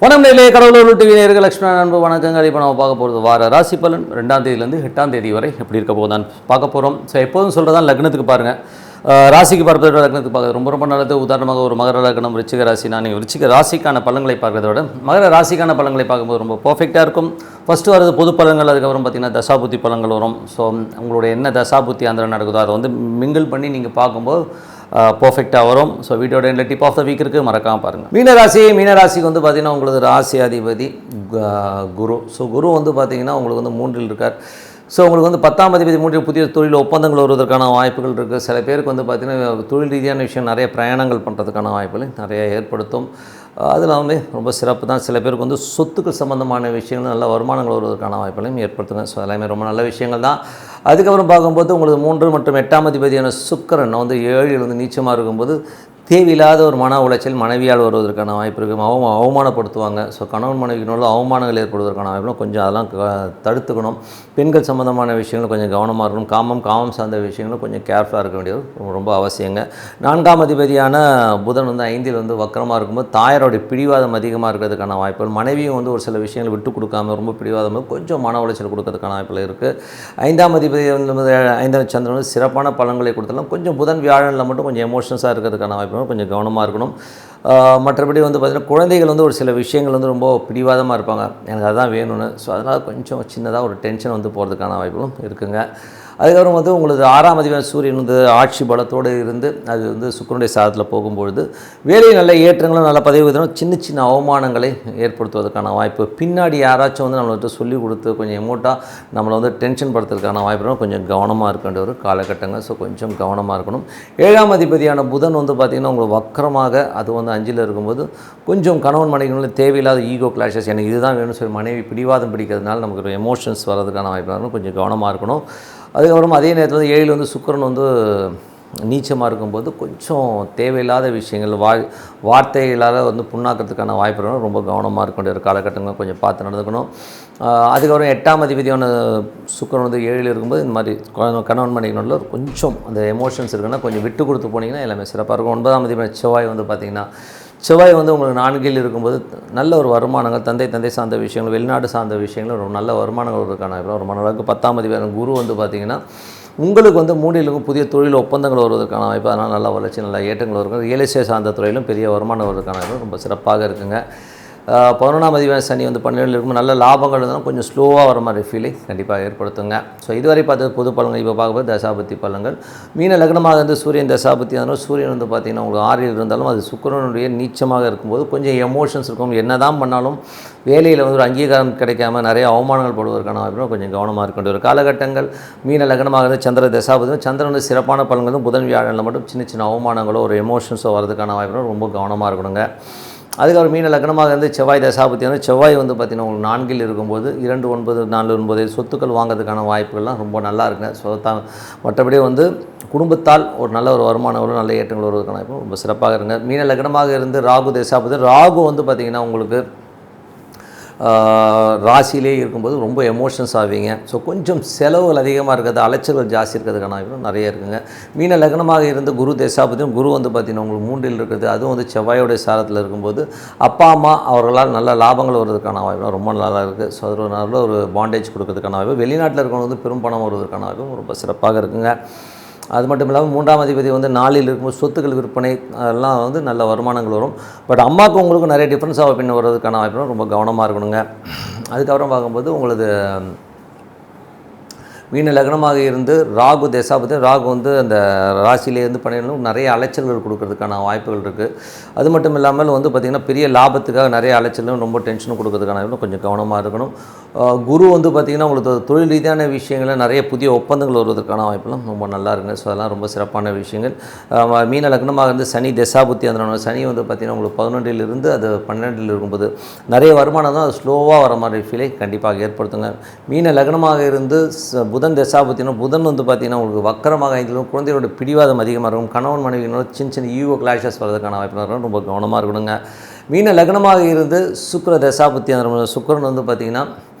வணக்கம் நேயர்களே, கடவுளூர் டிவி நேயர்கள் லட்சுமண அன்பு வணக்கங்கள். இப்போ நம்ம பார்க்க போகிறது வார ராசி பலன் 2ஆம் தேதியிலேருந்து 8ஆம் தேதி வரை எப்படி இருக்க போகுதான் பார்க்க போகிறோம். ஸோ எப்போதும் சொல்கிறதான் லக்னத்துக்கு பாருங்கள், ராசிக்கு பார்ப்பதை லக்னத்துக்கு பார்க்குறது ரொம்ப நல்லது. உதாரணமாக ஒரு மகர லக்னம், விருச்சிக ராசி, நான் விருச்சிக ராசிக்கான பலன்களை பார்க்கறத விட மகர ராசிக்கான பலன்களை பார்க்கும்போது ரொம்ப பர்ஃபெக்டாக இருக்கும். ஃபஸ்ட்டு வரது பொது பலன்கள், அதுக்கப்புறம் பார்த்திங்கன்னா தசாபுத்தி பலன்கள் வரும். ஸோ உங்களுடைய என்ன தசாபுத்தி அந்த நடக்குதோ அதை வந்து மிங்கிள் பண்ணி நீங்கள் பார்க்கும்போது பர்ஃபெக்டாக வரும். ஸோ வீடியோட எண்டில் டிப் ஆஃப் த வீக் இருக்குது, மறக்காமல் பாருங்கள். மீனராசிக்கு வந்து பார்த்திங்கன்னா உங்களுக்கு ராசி அதிபதி குரு. ஸோ குரு வந்து பார்த்திங்கன்னா உங்களுக்கு வந்து 3இல் இருக்கார். ஸோ உங்களுக்கு வந்து 10ஆம் அதிபதி 3 புதிய தொழில் ஒப்பந்தங்கள் வருவதற்கான வாய்ப்புகள் இருக்குது. சில பேருக்கு வந்து பார்த்திங்கன்னா தொழில் ரீதியான விஷயம் நிறைய பிரயாணங்கள் பண்ணுறதுக்கான வாய்ப்புகளை நிறைய ஏற்படுத்தும். அதில் வந்து ரொம்ப சிறப்பு தான். சில பேருக்கு வந்து சொத்துக்கள் சம்மந்தமான விஷயங்கள் நல்ல வருமானங்கள் வருவதற்கான வாய்ப்புகளையும் ஏற்படுத்துங்க. ஸோ எல்லாமே ரொம்ப நல்ல விஷயங்கள் தான். அதுக்கப்புறம் பார்க்கும்போது உங்களுக்கு 3 மற்றும் 8ஆம் அதிபதியான சுக்கிரன் வந்து 7இல் வந்து நீச்சமாக இருக்கும்போது தேவையில்லாத ஒரு மன உளைச்சல் மனைவியால் வருவதற்கான வாய்ப்பு இருக்குது. அவமானப்படுத்துவாங்க. ஸோ கணவன் மனைவிக்குள்ள அவமானங்கள் ஏற்படுவதற்கான வாய்ப்புகளும் கொஞ்சம் அதெல்லாம் தடுத்துக்கணும். பெண்கள் சம்மந்தமான விஷயங்கள் கொஞ்சம் கவனமாக இருக்கணும். காமம் சார்ந்த விஷயங்களும் கொஞ்சம் கேர்ஃபுல்லாக இருக்க வேண்டியது ரொம்ப அவசியங்க. 4ஆம் அதிபதியான புதன் வந்து 5இல் வந்து வக்கரமாக இருக்கும்போது தாயாரோடைய பிடிவாதம் அதிகமாக இருக்கிறதுக்கான வாய்ப்புகள், மனைவியும் வந்து ஒரு சில விஷயங்கள் விட்டு கொடுக்காம ரொம்ப பிடிவாதமாக கொஞ்சம் மன உளைச்சல் கொடுக்கறதுக்கான வாய்ப்புகள் இருக்குது. 5ஆம் அதிபதி வந்து 5ஆம் சந்திரன் வந்து சிறப்பான பலன்களை கொடுத்தாலும் கொஞ்சம் புதன் வியாழனில் மட்டும் கொஞ்சம் எமோஷன்ஸாக இருக்கிறதுக்கான வாய்ப்பு கொஞ்சம் கவனமாக இருக்கணும். மற்றபடி வந்து பார்த்திங்கன்னா குழந்தைகள் வந்து ஒரு சில விஷயங்கள் வந்து ரொம்ப பிடிவாதமாக இருப்பாங்க, எனக்கு அதுதான் வேணும்னு. ஸோ அதனால் கொஞ்சம் சின்னதாக ஒரு டென்ஷன் வந்து போகிறதுக்கான வாய்ப்புகளும் இருக்குங்க. அதுக்கப்புறம் வந்து உங்களுக்கு 6ஆம் அதிபதி சூரியன் வந்து ஆட்சி பலத்தோடு இருந்து அது வந்து சுக்கிரனுடைய சாதத்தில் போகும்பொழுது வேலையில் நல்ல ஏற்றங்களும் நல்ல பதவி உயர்வும் சின்ன அவமானங்களை ஏற்படுத்துவதற்கான வாய்ப்பு, பின்னாடி யாராச்சும் வந்து நம்மள்கிட்ட சொல்லி கொடுத்து கொஞ்சம் எமோட்டாக நம்மளை வந்து டென்ஷன் படுத்துறதுக்கான வாய்ப்பு கொஞ்சம் கவனமாக இருக்க வேண்டிய ஒரு காலகட்டங்கள். ஸோ கொஞ்சம் கவனமாக இருக்கணும். 7ஆம் அதிபதியான புதன் வந்து பார்த்திங்கன்னா உங்களுக்கு வக்கரமாக அது வந்து 5இல் இருக்கும்போது கொஞ்சம் கணவன் மனைவிகளில் தேவையில்லாத ஈகோ கிளாஷஸ், எனக்கு இதுதான் வேணும்னு சொல்லி மனைவி பிடிவாதம் பிடிக்கிறதுனால நமக்கு ஒரு எமோஷன்ஸ் வர்றதுக்கான வாய்ப்பு கொஞ்சம் கவனமாக இருக்கணும். அதுக்கப்புறம் அதே நேரத்தில் வந்து 7இல் வந்து சுக்கிரன் வந்து நீச்சமாக இருக்கும்போது கொஞ்சம் தேவையில்லாத விஷயங்கள் வார்த்தைகளால் வந்து புண்ணாக்கிறதுக்கான வாய்ப்புகளும் ரொம்ப கவனமாக இருக்க வேண்டிய ஒரு காலகட்டங்கள் கொஞ்சம் பார்த்து நடந்துக்கணும். அதுக்கப்புறம் 8ஆம் அதிபதியான சுக்கிரன் வந்து 7இல் இருக்கும்போது இந்த மாதிரி கணவன் மனைவிகளில் கொஞ்சம் அந்த எமோஷன்ஸ் இருக்குன்னா கொஞ்சம் விட்டு கொடுத்து போனீங்கன்னா எல்லாமே சிறப்பாக இருக்கும். 9ஆம் அதிபதி செவ்வாய் வந்து பார்த்திங்கன்னா செவ்வாய் வந்து உங்களுக்கு 4இல் இருக்கும்போது நல்ல ஒரு வருமானங்கள், தந்தை சார்ந்த விஷயங்கள், வெளிநாடு சார்ந்த விஷயங்கள் ரொம்ப நல்ல வருமானங்கள் வருவதற்கான ரொம்ப நல்லது. 10ஆம் அதிபதி குரு வந்து பார்த்திங்கன்னா உங்களுக்கு வந்து 3இலும் புதிய தொழில் ஒப்பந்தங்கள் வருவதற்கான வாய்ப்பு, அதனால் நல்ல வளர்ச்சி நல்ல ஏற்றங்கள் வருங்க. ரியல் எஸ்டேட் சார்ந்த துறையிலும் பெரிய வருமானம் வருவதற்கான வாய்ப்பு ரொம்ப சிறப்பாக இருக்குங்க. 11ஆம் அதிபதி சனி வந்து 12இல் இருக்கும்போது நல்ல லாபங்கள் இருந்தாலும் கொஞ்சம் ஸ்லோவாக வர மாதிரி ஃபீலிங் கண்டிப்பாக ஏற்படுத்துங்க. ஸோ இதுவரை பார்த்தது பொது பலன்கள். இப்போ பார்க்கும்போது தசாபுத்தி பலன்கள். மீன லக்னமாக இருந்து சூரியன் தசாபுத்தி, அதனால் சூரியன் வந்து பார்த்திங்கன்னா உங்களுக்கு 6இல் இருந்தாலும் அது சுக்கிரனுடைய நீச்சமாக இருக்கும்போது கொஞ்சம் எமோஷன்ஸ் இருக்கும். என்ன தான் பண்ணாலும் வேலையில் வந்து ஒரு அங்கீகாரம் கிடைக்காம நிறைய அவமானங்கள் போடுவதற்கான வாய்ப்பு கொஞ்சம் கவனமாக இருக்க வேண்டிய ஒரு காலகட்டங்கள். மீன லக்னமாக இருந்து சந்திர தசாபுத்தி, சந்திரன் வந்து சிறப்பான பலன்களும் புதன் வியாழனில் மட்டும் சின்ன அவமானங்களோ ஒரு எமோஷன்ஸோ வரதுக்கான வாய்ப்பு ரொம்ப கவனமாக இருக்கணுங்க. அதுக்கப்புறம் மீன லக்னமாக இருந்து செவ்வாய் தசாபுத்தி வந்து செவ்வாய் வந்து பார்த்திங்கன்னா உங்களுக்கு 4இல் இருக்கும்போது 2, 9, 4, 9 சொத்துக்கள் வாங்கிறதுக்கான வாய்ப்புகள்லாம் ரொம்ப நல்லா இருக்குங்க. ஸோ மற்றபடி வந்து குடும்பத்தால் ஒரு நல்ல ஒரு வருமானம் வரும், நல்ல ஏற்றங்கள் வருவதற்கான வாய்ப்பு ரொம்ப சிறப்பாக இருங்க. மீன லக்னமாக இருந்து ராகு தசாபுத்தி, ராகு வந்து பார்த்திங்கன்னா உங்களுக்கு ராசியிலே இருக்கும்போது ரொம்ப எமோஷன்ஸ் ஆவீங்க. ஸோ கொஞ்சம் செலவுகள் அதிகமாக இருக்கிறது, அலைச்சல்கள் ஜாஸ்தி இருக்கிறதுக்கான வாய்ப்பு நிறைய இருக்குங்க. மீன லக்னமாக இருந்து குரு தசாபதியும் குரு வந்து பார்த்திங்கன்னா உங்களுக்கு 3இல் இருக்கிறது, அதுவும் வந்து செவ்வாயோடைய சாரத்தில் இருக்கும்போது அப்பா அம்மா அவர்களால் நல்ல லாபங்கள் வருவதற்கான வாய்ப்பு ரொம்ப நல்லா இருக்குது. ஸோ அது ஒரு நல்ல ஒரு பாண்டேஜ் கொடுக்கறதுக்கான வாய்ப்பு, வெளிநாட்டில் இருக்கிறவங்க வந்து பெரும் பணம் வருவதற்கான வாய்ப்பு ரொம்ப சிறப்பாக இருக்குங்க. அது மட்டும் இல்லாமல் 3ஆம் அதிபதி வந்து 4இல் இருக்கும்போது சொத்துக்கள் விற்பனை அதெல்லாம் வந்து நல்ல வருமானங்கள் வரும். பட் அம்மாவுக்கு உங்களுக்கு நிறைய டிஃப்ரென்ஸாக பின்ன வர்றதுக்கான வாய்ப்பு ரொம்ப கவனமாக இருக்கணுங்க. அதுக்கப்புறம் பார்க்கும்போது உங்களது மீன லக்னமாக இருந்து ராகு தசாபதி, ராகு வந்து அந்த ராசியிலேருந்து பண்ணிடணும் நிறைய அலைச்சல்கள் கொடுக்கறதுக்கான வாய்ப்புகள் இருக்குது. அது மட்டும் இல்லாமல் வந்து பார்த்திங்கன்னா பெரிய லாபத்துக்காக நிறைய அலைச்சலும் ரொம்ப டென்ஷனும் கொடுக்கறதுக்கான கொஞ்சம் கவனமாக இருக்கணும். குரு வந்து பார்த்திங்கன்னா உங்களுக்கு தொழில் ரீதியான விஷயங்களில் நிறைய புதிய ஒப்பந்தங்கள் வருவதற்கான வாய்ப்புலாம் ரொம்ப நல்லா இருக்குங்க. ஸோ அதெல்லாம் ரொம்ப சிறப்பான விஷயங்கள். மீன லக்னமாக இருந்து சனி தசாபுத்தி அந்த சனி வந்து பார்த்திங்கன்னா உங்களுக்கு 11இல் இருந்து அது 12இல் இருக்கும்போது நிறைய வருமானம் தான், அது ஸ்லோவாக வர மாதிரி ஃபீலை கண்டிப்பாக ஏற்படுத்துங்க. மீன லக்னமாக இருந்து புதன் தசாபுத்தினா புதன் வந்து பார்த்திங்கன்னா உங்களுக்கு வக்கரமாக 5இலும் குழந்தைகளோட பிடிவாதம் அதிகமாக இருக்கும். கணவன் மனைவியினோட சின்ன ஈகோ கிளாஷஸ் வரதுக்கான வாய்ப்பு ரொம்ப கவனமாக இருக்கணுங்க. மீன லக்னமாக இருந்து சுக்கிர தசாபுத்தி அந்த சுக்கிரன் வந்து பார்த்திங்கன்னா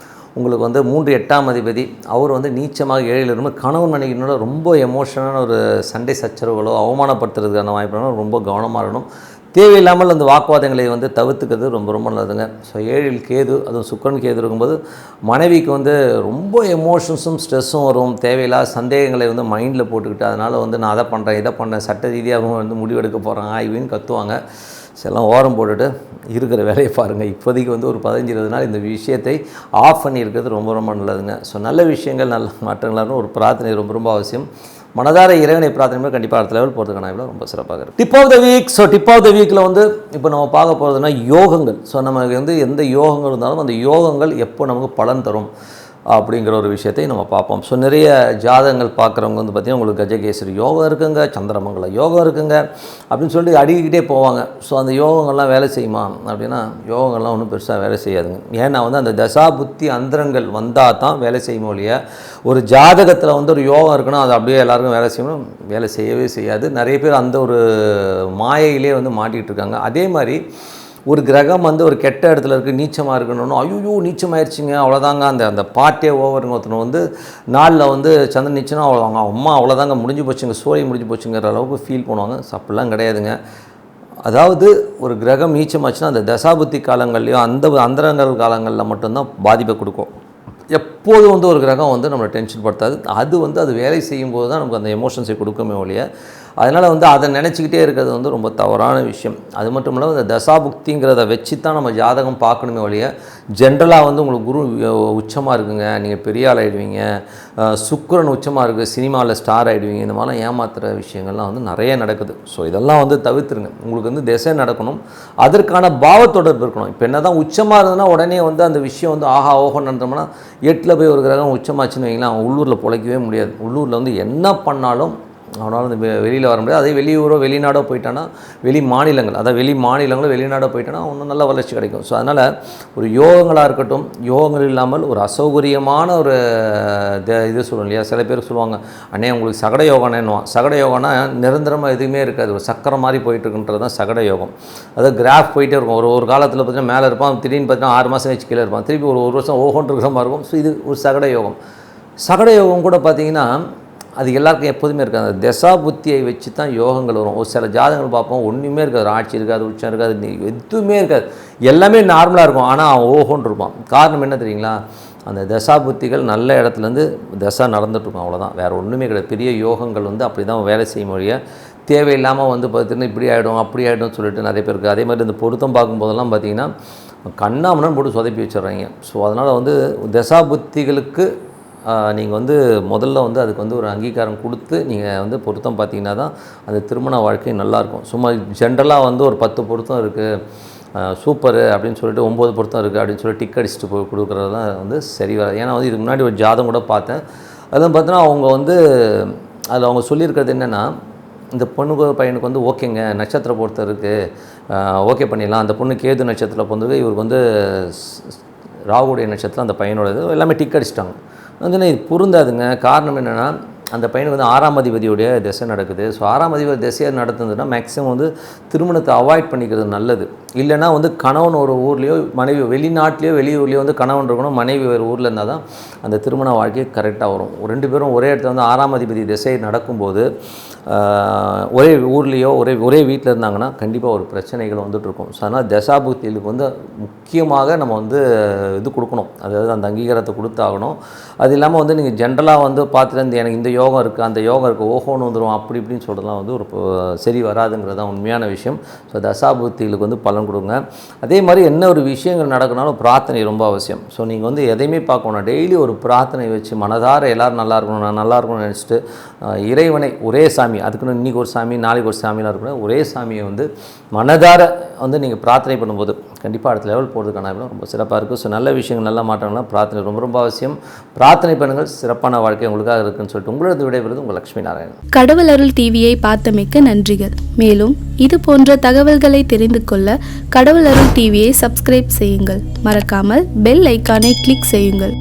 உங்களுக்கு வந்து 3 8ஆம் அதிபதி, அவர் வந்து நீச்சமாக 7இல் இருக்கும்போது கணவன் மனைவியினோட ரொம்ப எமோஷனான ஒரு சண்டை சச்சரவுகளோ அவமானப்படுத்துறதுக்கான வாய்ப்புகளும் ரொம்ப கவனமாக இருக்கணும். தேவையில்லாமல் அந்த வாக்குவாதங்களை வந்து தவிர்த்துக்கிறது ரொம்ப ரொம்ப நல்லதுங்க. ஸோ 7ல் கேது, அதுவும் சுக்கிரன் கேது இருக்கும்போது மனைவிக்கு வந்து ரொம்ப எமோஷன்ஸும் ஸ்ட்ரெஸ்ஸும் வரும். தேவையில்லாத சந்தேகங்களை வந்து மைண்டில் போட்டுக்கிட்டு அதனால் வந்து நான் அதை பண்ணுறேன் இதை பண்ணேன் சட்ட ரீதியாகவும் வந்து முடிவெடுக்க போகிறேன் ஆய்வுன்னு கத்துவாங்க. எல்லாம் ஓரம் போட்டுட்டு இருக்கிற வேலையை பாருங்கள். இப்போதைக்கு வந்து ஒரு 15-20 நாள் இந்த விஷயத்தை ஆஃப் பண்ணி இருக்கிறது ரொம்ப ரொம்ப நல்லதுங்க. ஸோ நல்ல விஷயங்கள் நல்ல மாற்றங்களாக ஒரு பிரார்த்தனை ரொம்ப ரொம்ப அவசியம். மனதார இறைவனை பிரார்த்தனை கண்டிப்பாக அடுத்த லெவல் போகிறதுக்கான இவ்வளோ ரொம்ப சிறப்பாக இருக்குது. Tip of the week. So tip of the வீக்கில் வந்து இப்போ நம்ம பார்க்க போகிறதுனா யோகங்கள். ஸோ நமக்கு வந்து எந்த யோகங்கள் இருந்தாலும் அந்த யோகங்கள் எப்போ நமக்கு பலன் தரும் அப்படிங்கிற ஒரு விஷயத்தை நம்ம பார்ப்போம். ஸோ நிறைய ஜாதகங்கள் பார்க்குறவங்க வந்து பார்த்திங்கன்னா உங்களுக்கு கஜகேசரி யோகம் இருக்குங்க, சந்திரமங்கல யோகம் இருக்குங்க அப்படின்னு சொல்லிட்டு அடிக்கிட்டே போவாங்க. ஸோ அந்த யோகங்கள்லாம் வேலை செய்யுமா அப்படின்னா யோகங்கள்லாம் ஒன்றும் பெருசாக வேலை செய்யாதுங்க. ஏன்னா வந்து அந்த தசா புத்தி அந்தரங்கள் வந்தால் தான் வேலை செய்யுமோ இல்லையா. ஒரு ஜாதகத்தில் வந்து ஒரு யோகம் இருக்குன்னா அது அப்படியே எல்லாருக்கும் வேலை செய்யணும், வேலை செய்யவே செய்யாது. நிறைய பேர் அந்த ஒரு மாயையிலே வந்து மாட்டிகிட்டு இருக்காங்க. அதே மாதிரி ஒரு கிரகம் வந்து ஒரு கெட்ட இடத்துல இருக்குது, நீச்சமாக இருக்கணும்னு ஐயோ நீச்சமாயிருச்சுங்க அவ்வளோதாங்க அந்த பார்ட்டே ஓவருங்க. ஒருத்தனை வந்து நாளில் வந்து சந்திரன் நீச்சனா அவ்வளோதாங்க அம்மா அவ்வளோதாங்க முடிஞ்சு போச்சுங்க சோழி முடிஞ்சு போச்சுங்கிற அளவுக்கு ஃபீல் பண்ணுவாங்க. அப்படிலாம் கிடையாதுங்க. அதாவது ஒரு கிரகம் நீச்சமாச்சுன்னா அந்த தசாபுத்தி காலங்கள்லையும் அந்த அந்தரங்கள் காலங்களில் மட்டும்தான் பாதிப்பை கொடுக்கும். எப்போதும் வந்து ஒரு கிரகம் வந்து நம்மளை டென்ஷன் படுத்தாது. அது வந்து அது வேலை செய்யும்போது தான் நமக்கு அந்த எமோஷன்ஸை கொடுக்குமே ஒழிய அதனால் வந்து அதை நினச்சிக்கிட்டே இருக்கிறது வந்து ரொம்ப தவறான விஷயம். அது மட்டும் இல்லாமல் இந்த தசாபுக்திங்கிறத வச்சு தான் நம்ம ஜாதகம் பார்க்கணுமே ஒழிய ஜென்ரலாக வந்து உங்களுக்கு குரு உச்சமாக இருக்குங்க நீங்கள் பெரிய ஆள் ஆகிடுவீங்க, சுக்கிரன் உச்சமாக இருக்குது சினிமாவில் ஸ்டார் ஆகிடுவீங்க, இந்த மாதிரிலாம் ஏமாத்துகிற விஷயங்கள்லாம் வந்து நிறைய நடக்குது. ஸோ இதெல்லாம் வந்து தவிர்த்துருங்க. உங்களுக்கு வந்து திசை நடக்கணும், அதற்கான பாவத்தொடர்பு இருக்கணும். இப்போ என்ன தான் உச்சமாக இருந்ததுன்னா உடனே வந்து அந்த விஷயம் வந்து ஆஹா ஓஹோ நடந்தோம்னா 8ல் போய் ஒரு கிரகம் உச்சமாச்சுன்னு வைங்களேன் அவன் உள்ளூரில் பிழைக்கவே முடியாது. உள்ளூரில் வந்து என்ன பண்ணாலும் அவனால் வந்து வெளியில் வர முடியாது. அதே வெளியூரோ வெளிநாடோ போயிட்டானா வெளி மாநிலங்கள் அதாவது வெளி மாநிலங்களோ வெளிநாடோ போயிட்டானா இன்னும் நல்ல வளர்ச்சி கிடைக்கும். ஸோ அதனால் ஒரு யோகங்களாக இருக்கட்டும், யோகங்கள் இல்லாமல் ஒரு அசௌகரியமான ஒரு இது சொல்லணும் இல்லையா. சில பேர் சொல்லுவாங்க அண்ணே உங்களுக்கு சகட யோகானேன்னுவான். சகட யோகம்னா நிரந்தரமாக எதுவுமே இருக்காது, ஒரு சக்கரம் மாதிரி போயிட்டுருக்குன்றது தான் சகட யோகம். அதாவது கிராஃப் போயிட்டே இருக்கும். ஒரு காலத்தில் பார்த்தீங்கன்னா மேலே இருப்பான், திடீர்னு பார்த்தீங்கன்னா 6 மாதம் வச்சு கீழே இருப்பான், திருப்பி ஒரு வருஷம் ஓஹோன்னு இருக்கிற மாதிரி இருக்கும். ஸோ இது ஒரு சகட யோகம். சகட யோகம் கூட பார்த்திங்கன்னா அது எல்லாருக்கும் எப்போதுமே இருக்காது. அந்த தசா புத்தியை வச்சு தான் யோகங்கள் வரும். ஒரு சில ஜாதகங்கள் பார்ப்போம் ஒன்றுமே இருக்காது, ஆட்சி இருக்காது, உச்சம் இருக்காது, எதுவுமே இருக்காது, எல்லாமே நார்மலாக இருக்கும். ஆனால் அவன் ஓஹோன்னு இருப்பான். காரணம் என்ன தெரியுங்களா, அந்த தசா புத்திகள் நல்ல இடத்துலேருந்து தசா நடந்துகிட்ருக்கும், அவ்வளோதான், வேறு ஒன்றுமே கிடையாது. பெரிய யோகங்கள் வந்து அப்படி தான் வேலை செய்ய முடியும். தேவையில்லாமல் வந்து பார்த்திங்கன்னா இப்படி ஆகிடும் அப்படி ஆகிடும் சொல்லிட்டு நிறைய பேருக்கு. அதே மாதிரி இந்த பொருத்தம் பார்க்கும்போதெல்லாம் பார்த்திங்கன்னா கண்ணாமண்ணு போட்டு சொதப்பி வச்சிடுறாங்க. ஸோ அதனால் வந்து தசா புத்திகளுக்கு நீங்கள் வந்து முதல்ல வந்து அதுக்கு வந்து ஒரு அங்கீகாரம் கொடுத்து நீங்கள் வந்து பொருத்தம் பார்த்தீங்கன்னா தான் அந்த திருமண வாழ்க்கை நல்லாயிருக்கும். சும்மா ஜென்ரலாக வந்து ஒரு 10 பொருத்தம் இருக்குது சூப்பரு அப்படின்னு சொல்லிட்டு 9 பொருத்தம் இருக்குது அப்படின்னு சொல்லி டிக் அடிச்சுட்டு போய் கொடுக்குறது தான் வந்து சரி வராது. ஏன்னா வந்து இதுக்கு முன்னாடி ஒரு ஜாதகம் கூட பார்த்தேன். அதெல்லாம் பார்த்தோன்னா அவங்க வந்து அதில் அவங்க சொல்லியிருக்கிறது என்னென்னா இந்த பொண்ணுக்கு பையனுக்கு வந்து ஓகேங்க நட்சத்திர பொருத்தம் இருக்குது ஓகே பண்ணிடலாம், அந்த பொண்ணு கேது நட்சத்திரம் பொறுத்தது இவருக்கு வந்து ராகுடைய நட்சத்திரம் அந்த பையனோட இது எல்லாமே டிக் அடிச்சிட்டாங்க. வந்து இது பொருந்தாதுங்க. காரணம் என்னென்னா அந்த பையனுக்கு வந்து 6ஆம் அதிபதியுடைய திசை நடக்குது. ஸோ 6ஆம் அதிபதி திசையாக நடத்துனதுன்னா மேக்ஸிமம் வந்து திருமணத்தை அவாய்ட் பண்ணிக்கிறது நல்லது. இல்லைனா வந்து கணவன் ஒரு ஊர்லேயோ மனைவி வெளிநாட்டிலையோ வெளியூர்லேயோ வந்து கணவன் இருக்கணும், மனைவி ஒரு ஊரில் இருந்தால் தான் அந்த திருமண வாழ்க்கை கரெக்டாக வரும். 2 பேரும் ஒரே இடத்துல வந்து 6ஆம் அதிபதி திசை நடக்கும்போது ஒரே ஊர்லேயோ ஒரே வீட்டில் இருந்தாங்கன்னா கண்டிப்பாக ஒரு பிரச்சனைகள் வந்துட்டுருக்கும். ஸோ அதனால் தசாபுக்திகளுக்கு வந்து முக்கியமாக நம்ம வந்து இது கொடுக்கணும், அதாவது அந்த அங்கீகாரத்தை கொடுத்தாகணும். அது இல்லாமல் வந்து நீங்கள் ஜென்ரலாக வந்து பார்த்துட்டு எனக்கு இந்த யோகம் இருக்குது அந்த யோகம் இருக்குது ஓஹோன்னு வந்துடும் அப்படி இப்படின்னு சொல்கிறதுலாம் வந்து ஒரு சரி வராதுங்கிறது தான் உண்மையான விஷயம். ஸோ தசாபுக்திகளுக்கு வந்து பலன் கொடுங்க. அதே மாதிரி என்ன ஒரு விஷயங்கள் நடக்கணும்னாலும் பிரார்த்தனை ரொம்ப அவசியம். ஸோ நீங்கள் வந்து எதையுமே பார்க்கணும், டெய்லி ஒரு பிரார்த்தனை வச்சு மனதார எல்லோரும் நல்லா இருக்கணும் நான் நல்லா இருக்கணும்னு நினச்சிட்டு இறைவனை ஒரே சாமி அதுக்குன்னு இன்றைக்கி ஒரு சாமி நாளைக்கு ஒரு சாமிலாம் இருக்கணும், ஒரே சாமியை வந்து மனதார வந்து நீங்கள் பிரார்த்தனை பண்ணும்போது கண்டிப்பாக அடுத்த லெவல் போகிறதுக்கான ரொம்ப சிறப்பாக இருக்குது. ஸோ நல்ல விஷயங்கள் நல்ல மாற்றங்கள்லாம் பிரார்த்தனை ரொம்ப ரொம்ப அவசியம். பிரார்த்தனை பண்ணுங்கள், சிறப்பான வாழ்க்கை உங்களுக்காக இருக்குன்னு சொல்லிட்டு உங்களது விடைபெறுவது உங்கள் லட்சுமி நாராயணன். கடவுள் அருள் டிவியை பார்த்தமைக்கு நன்றிகள். மேலும் இது போன்ற தகவல்களை தெரிந்து கொள்ள கடவுள் அருள் டிவியை சப்ஸ்கிரைப் செய்யுங்கள். மறக்காமல் பெல் ஐக்கானை கிளிக் செய்யுங்கள்.